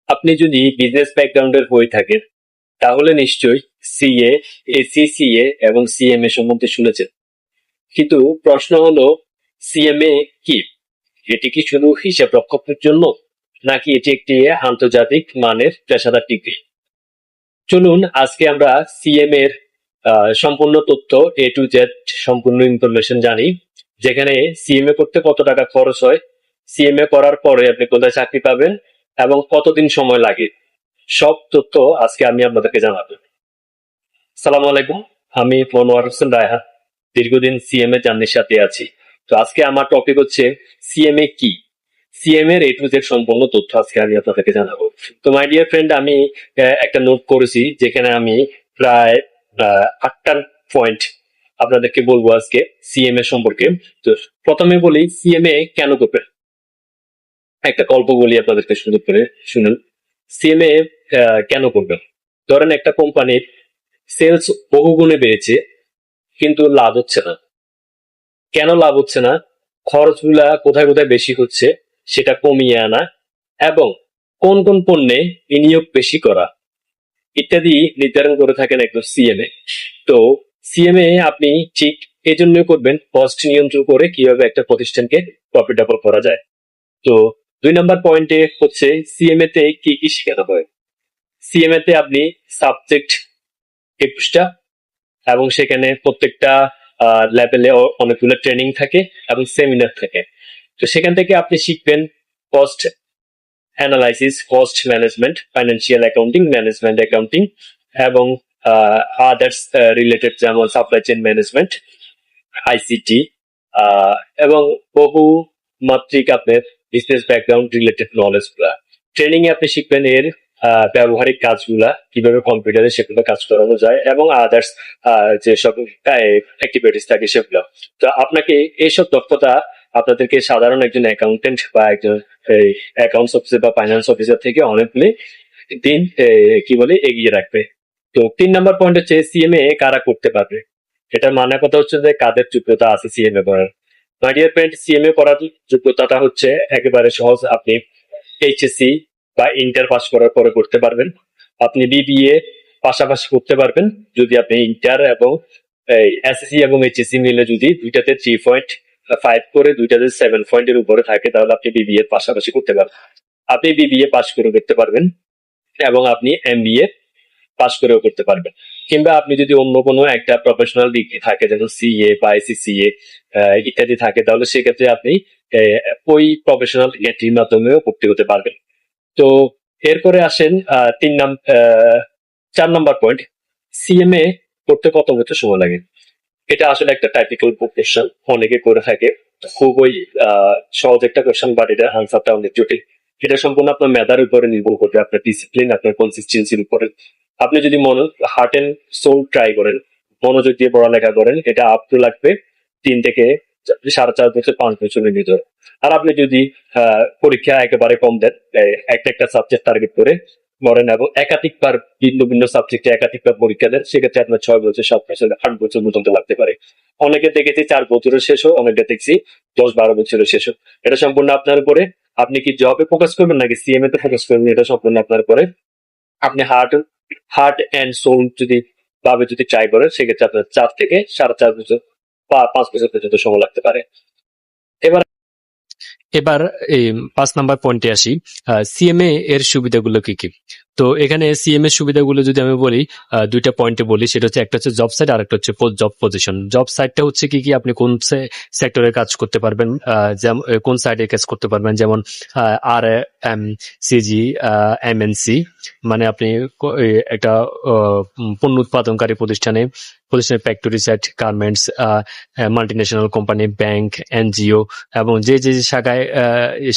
আপনি যদি বিজনেস ব্যাকগ্রাউন্ডের হয়ে থাকেন তাহলে নিশ্চয়ই সিএ, এসিসিএ এবং সিএমএ সম্বন্ধে শুনেছেন। কিন্তু প্রশ্ন হলো, সিএমএ কি? এটি কি শুধু হিসাব রক্ষকের জন্য, নাকি এটি একটি আন্তর্জাতিক মানের পেশাদার ডিগ্রি? চলুন আজকে আমরা সিএম এর সম্পূর্ণ তথ্য এ টু জেড সম্পূর্ণ ইনফরমেশন জানি, যেখানে সিএমএ করতে কত টাকা খরচ হয়, সিএমএ করার পরে আপনি কোথায় চাকরি পাবেন এবং কতদিন সময় লাগে, সব তথ্য আজকে আমি আপনাদেরকে জানাবো। সালাম আলাইকুম, আমি মনোয়ার হোসেন রায়হান, দীর্ঘদিন সিএমএ জার্নির সাথে আছি। তো আজকে আমার টপিক হচ্ছে সিএমএ কি। সিএমএ এর এ টু জেড সম্পূর্ণ তথ্য আজকে আমি আপনাদেরকে জানাবো। তো মাই ডিয়ার ফ্রেন্ড, আমি একটা নোট করেছি, যেখানে আমি প্রায় 8টা পয়েন্ট আপনাদেরকে বলবো আজকে সিএমএ সম্পর্কে। তো প্রথমে বলি, সিএমএ কেন করবেন। একটা গল্প বলি আপনাদেরকে, সুন্দর করে শুনুন। সিএমএ কেন করবেন? ধরেন একটা কোম্পানির সেলস বহুগুণে বেড়েছে, কিন্তু লাভ হচ্ছে না। কেন লাভ হচ্ছে না? খরচগুলা কোথায় কোথায় বেশি হচ্ছে সেটা কমিয়ে আনা, এবং কোন কোন পণ্যে বিনিয়োগ বেশি করা ইত্যাদি নির্ধারণ করে থাকেন একজন সিএমএ। তো সিএমএ আপনি ঠিক এই জন্য করবেন, কস্ট নিয়ন্ত্রণ করে কিভাবে একটা প্রতিষ্ঠানকে প্রফিটেবল করা যায়। তো 2 নম্বর পয়েন্টে হচ্ছে সিএমএ তে কি কি শেখানো হয়। সিএমএ তে আপনি সাবজেক্ট 21টা, এবং সেখানে প্রত্যেকটা লেভেলে অনেকগুলো ট্রেনিং থাকে এবং সেমিনার থাকে। তো সেখান থেকে আপনি শিখবেন cost analysis, cost management, financial accounting, management accounting, এবং আদার্স রিলেটেড, যেমন সাপ্লাই চেইন ম্যানেজমেন্ট, আইসিটি, এবং বহু মাত্রিক আপনার বিজনেস ব্যাকগ্রাউন্ড রিলেটেড নলেজ গুলা। ট্রেনিং এ আপনি শিখবেন এর ব্যবহারিক কাজগুলা, কিভাবে কম্পিউটারে সেগুলো কাজ করানো যায়, এবং আদার্স যেসব অ্যাক্টিভিটিস থাকে সেগুলো। তো আপনাকে এইসব দক্ষতা আপনাদেরকে সাধারণ একজন অ্যাকাউন্টেন্ট বা একজন অ্যাকাউন্টস অফিসার বা ফাইন্যান্স অফিসার থেকে অনেকগুলি দিন কি বলে এগিয়ে রাখবে। তো 3 নম্বর পয়েন্ট হচ্ছে সিএমএ কারা করতে পারবে। এটার মানে কথা হচ্ছে যে কাদের যোগ্যতা আছে সিএমএ করার। মাই ডিয়ার ফ্রেন্ড, সিএমএ করার যোগ্যতাটা হচ্ছে একেবারে সহজ। আপনি এইচএসসি বা ইন্টার পাস করার পরে করতে পারবেন। আপনি বিবিএ পাশাপাশি করতে পারবেন যদি আপনি ইন্টার এবং এসএসসি এবং এইচএসসি মিলে যদি দুইটাতে 3.5 করে দুইটাতে 7 পয়েন্টের উপরে থাকে, তাহলে আপনি বিবিএ পাশাপাশি করতে পারবেন। আপনি বিবিএ পাস করে দেখতে পারবেন, এবং আপনি এমবিএ পাস করেও করতে পারবেন। কিংবা আপনি যদি অন্য কোনো একটা প্রফেশনাল ডিগ্রি থাকে, যেমন সিএ বা আইসিসিএ ইত্যাদি থাকে, তাহলে সেক্ষেত্রে আপনি ওই প্রফেশনাল ডিগ্রির মাধ্যমেও ভর্তি হতে পারবেন। তো এরপরে আসেন 4 নম্বর পয়েন্ট, সিএমএ করতে কত বছর সময় লাগে। এটা আসলে একটা টাইপিক্যাল কোয়েশ্চেন, অনেকে করে থাকে। খুবই সহজ একটা কোয়েশ্চেন, বাট এটা আনসারটা অনেক জটিল। এটা সম্পূর্ণ আপনার মেধার উপরে নির্ভর করবে, আপনার ডিসিপ্লিন, আপনার কনসিস্টেন্সির উপরে। আপনি যদি হার্ট এন্ড সোল ট্রাই করেন, মনোযোগ দিয়ে পড়ালেখা করেন, এটা আপ টু লাগবে 3 থেকে 4.5 বছর, 5 বছরের ভিতরে। আর আপনি যদি পরীক্ষা একেবারে কম দেন, একটা একটা সাবজেক্ট টার্গেট করে করেন এবং একাধিকবার ভিন্ন ভিন্ন সাবজেক্টে একাধিকবার পরীক্ষা দেন, সেক্ষেত্রে আপনার 6 বছর, 7 বছর, 8 বছর পর্যন্ত লাগতে পারে। অনেকে দেখেছি 4 বছরের শেষ হোক, অনেকে দেখছি 10-12 বছরের শেষ হোক। এটা সম্পূর্ণ আপনার উপরে। আপনি কি জবে ফোকাস করবেন নাকি সিএমএ তে ফোকাস করবেন, এটা সম্পূর্ণ আপনার উপরে। আপনি হার্ট এন্ড সোল যদি ট্রাই করেন, সেক্ষেত্রে আপনার 4 থেকে 4.5 বছর বা 5 বছর পর্যন্ত সময় লাগতে পারে। এবার এবার এই 5 নাম্বার পয়েন্টে আসি, সিএমএ এর সুবিধাগুলো কি কি। তো এখানে সিএমএ এর সুবিধাগুলো যদি আমি বলি, 2টা পয়েন্টে বলি। সেটা হচ্ছে, একটা হচ্ছে জব সাইট, আর একটা হচ্ছে জব পজিশন। জব সাইটটা হচ্ছে কি কি, আপনি কোন সেক্টরে কাজ করতে পারবেন, যেমন কোন সাইডে কাজ করতে পারবেন, যেমন আর এম সিজি, এমএনসি, মানে আপনি একটা পণ্য উৎপাদনকারী প্রতিষ্ঠানের factory site, garments, multinational company, bank, NGO, এবং যে যে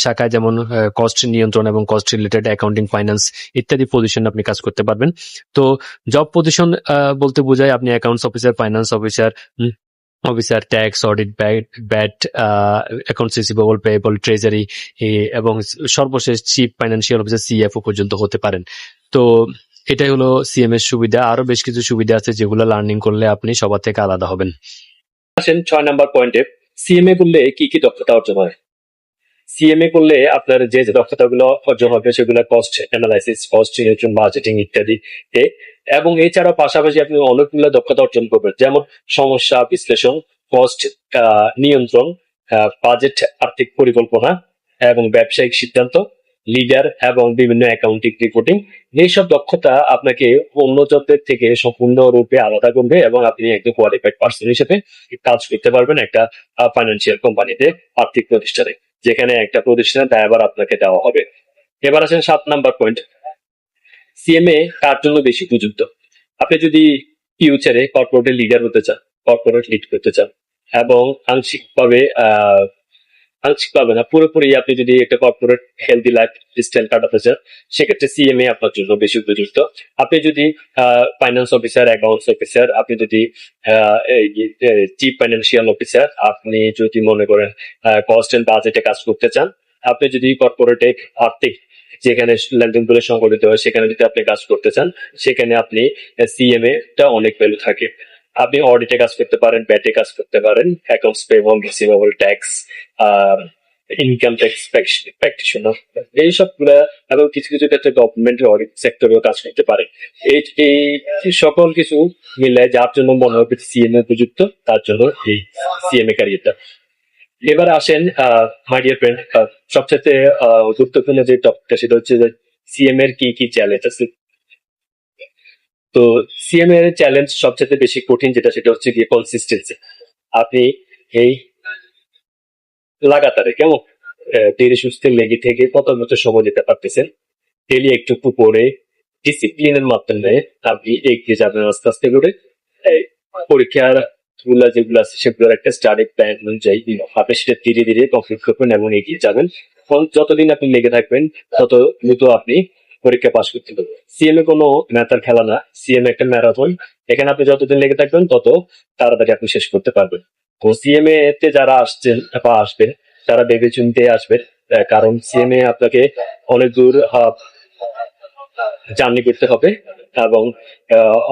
শাখায় যেমন কস্ট নিয়ন্ত্রণ এবং কস্ট রিলেটেড অ্যাকাউন্টিং, ফাইন্যান্স ইত্যাদি পজিশন আপনি কাজ করতে পারবেন। তো জব পজিশন বলতে বোঝায় আপনি accounts officer, finance officer, tax, audit, bat, accounts receivable, payable, treasury, এবং সর্বশেষ চিফ ফাইন্যান্সিয়াল অফিসার, সিএফও পর্যন্ত হতে পারেন। তো এটাই হলো সিএম এর সুবিধা। আরো বেশ কিছু সুবিধা আছে যেগুলো লার্নিং করলে আপনি সবার থেকে আলাদা হবেন। আসেন 6 নম্বর পয়েন্টে, সিএমএ করলে কি কি দক্ষতা অর্জন হয়। সিএমএ করলে আপনার যে যে দক্ষতাগুলো অর্জন হবে সেগুলো cost analysis, cost relation, budgeting ইত্যাদি এবং এছাড়া পাশাপাশি আপনি অনেকগুলো দক্ষতা অর্জন করবেন, যেমন সমস্যা বিশ্লেষণ, কস্ট নিয়ন্ত্রণ, বাজেট আর্থিক পরিকল্পনা এবং ব্যবসায়িক সিদ্ধান্ত, লিডার এবং বিভিন্ন অ্যাকাউন্টিং রিপোর্টিং। এইসব দক্ষতা আপনাকে অন্য জবদের থেকে সম্পূর্ণরূপে আলাদা করবে এবং আপনি একজন কোয়ালিফাইড পার্সন হিসেবে কাজ করতে পারবেন একটা ফাইন্যান্সিয়াল কোম্পানিতে, আর্থিক প্রতিষ্ঠানে, যেখানে একটা প্রতিষ্ঠানের দায়ভার আপনাকে দেওয়া হবে। এবার আসেন 7 নাম্বার পয়েন্ট, সিএমএ কার জন্য বেশি উপযুক্ত। আপনি যদি ফিউচারে কর্পোরেটের লিডার হতে চান, কর্পোরেট লিড করতে চান এবং আংশিকভাবে আংশিকভাবে না পুরোপুরি আপনি যদি একটা কর্পোরেট হেলদি লাইফ স্টাইল কাটাতে চান, সেক্ষেত্রে সিএমএ আপনার জন্য বেশি উপযুক্ত। আপনি যদি ফাইন্যান্স অফিসার, অ্যাকাউন্টস অফিসার, আপনি যদি চিফ ফাইন্যান্সিয়াল অফিসার, আপনি যদি মনে করেন কস্ট এন্ড বাজেটে কাজ করতে চান, আপনি যদি কর্পোরেটে আর্থিক যেখানে লেনদেনগুলো সংগঠিত হয় সেখানে যদি আপনি কাজ করতে চান, সেখানে আপনি সিএমএ টা অনেক ভ্যালু থাকে। আপনি অডিটে কাজ করতে পারেন, ব্যাটে কাজ করতে পারেন, accounts payable, receivable, tax, income tax practitioner, এইসবগুলা, এবং কিছু কিছু ক্ষেত্রে গভর্নমেন্টের অডিট সেক্টরেও কাজ করতে পারে। এই এই সকল কিছু মিলে যার জন্য মনে হবে সিএমএ উপযুক্ত, তার জন্য এই সিএমএ ক্যারিয়ারটা। এবার আসেন মাই ডিয়ার ফ্রেন্ড, সবচেয়ে গুরুত্বপূর্ণ যে টপিকটা সেটা হচ্ছে যে সিএম এর কি কি চ্যালেঞ্জ আছে। তো সিএম এর চ্যালেঞ্জ সবচেয়ে বেশি কঠিন যেটা, সেটা হচ্ছে গিয়ে কনসিস্টেন্সি। আপনি এই লাগাতারে কেমন ধীরে সুস্থে লেগে থেকে কত বছর সময় দিতে পারতেছেন, ডেলি একটু একটু করে ডিসিপ্লিনের মাধ্যমে আপনি এগিয়ে যাবেন আস্তে আস্তে করে। এই পরীক্ষার গুলা যেগুলো আছে সেগুলোর একটা স্টাডি প্ল্যান অনুযায়ী আপনি সেটা ধীরে ধীরে কমপ্লিট করবেন এবং এগিয়ে যাবেন। যতদিন আপনি লেগে থাকবেন তত দ্রুত আপনি পরীক্ষা পাশ করতে পারবেন। সিএমএ কোনো ম্যাথার খেলা না, সিএমএ একটা ম্যারাথন। এখানে আপনি যতদিন লেগে থাকবেন তত তাড়াতাড়ি আপনি শেষ করতে পারবেন। তো সিএমএ তে যারা আসছেন বা আসবেন, তারা ভেবে চিন্তে আসবেন, কারণ সিএমএ আপনাকে অনেক দূর জার্নি করতে হবে এবং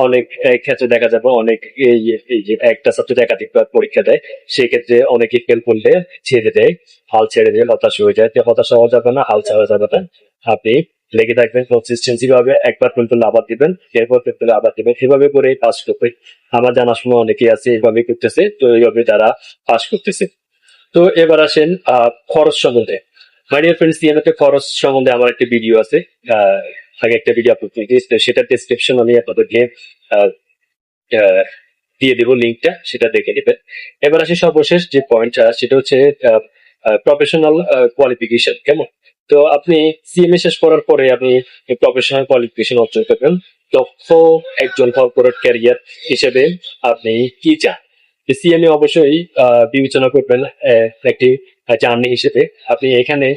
অনেক ক্ষেত্রে দেখা যাবে অনেক এই যে একটা সাবজেক্ট একাধিকবার পরীক্ষা দেয়, সেক্ষেত্রে অনেকে ফেল করলে ছেড়ে দেয়, হাল ছেড়ে দিয়ে হতাশ হয়ে যায়। তো হতাশ হওয়া যাবে না, হাল ছাড়া যাবে না। আপনি লেগে থাকবেন, কনসিস্টেন্সি ভাবে একবার ফেল করলে আবার দিবেন, এরপর ফেল করলে আবার দিবেন, এভাবে করে পাস করবে। আমার জানাশোনা অনেকেই আছে এইভাবে করতেছে, তো এইভাবে তারা পাস করতেছে। তো এবার আসেন খরচ সম্বন্ধে। মাই ডিয়ার ফ্রেন্ডস, সিএমএ খরচ সম্বন্ধে আমার একটা ভিডিও আছে, আগে একটা ভিডিও আপলোড করে দিয়েছি, সেটার ডেসক্রিপশন আমি আপনাদেরকে আহ, আহ, দিয়ে দেবো লিঙ্কটা, সেটা দেখে নেবেন। এবার আসি সর্বশেষ যে পয়েন্টটা, সেটা হচ্ছে প্রফেশনাল কোয়ালিফিকেশন। কেমন, তো আপনি সিএমএ শেষ করার পরে আপনি প্রফেশনাল কোয়ালিফিকেশন অর্জন করবেন। দক্ষ একজন কর্পোরেট ক্যারিয়ার হিসেবে আপনি কি চান, সিএমএ অবশ্যই বিবেচনা করবেন একটি জার্নি হিসেবে। আপনি এখানে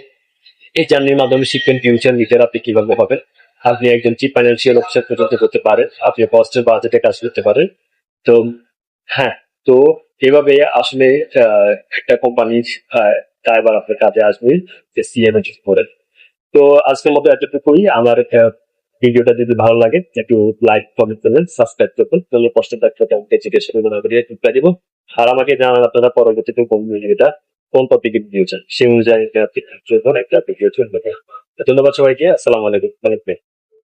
এই জার্নির মাধ্যমে শিখবেন ফিউচার লিডার আপনি কিভাবে হবেন। আপনি একজন চিফ ফাইন্যান্সিয়াল অফিসার পর্যন্ত করতে পারেন, আপনি কস্টের বাজেটে কাজ করতে পারেন। তো হ্যাঁ, তো এভাবে আসলে একটা কোম্পানির ড্রাইভার আপনার কাজে আসবে যে সিএমএ চুজ করেন। তো আজকের মতো এতটুকুই। আমার ভিডিওটা যদি ভালো লাগে একটু লাইক, কমেন্ট করবেন, সাবস্ক্রাইব করবেন, তাহলে প্রশ্ন থাকলে জিজ্ঞাসা করবেন, আমি রিপ্লাই দিব। আর আমাকে জানান আপনারা পরবর্তীতে কোন ভিডিওটা, কোন টপিকের ভিডিও চান, সেই অনুযায়ী একটা ভিডিও চলবে। ধন্যবাদ সবাইকে, আসসালামু আলাইকুম।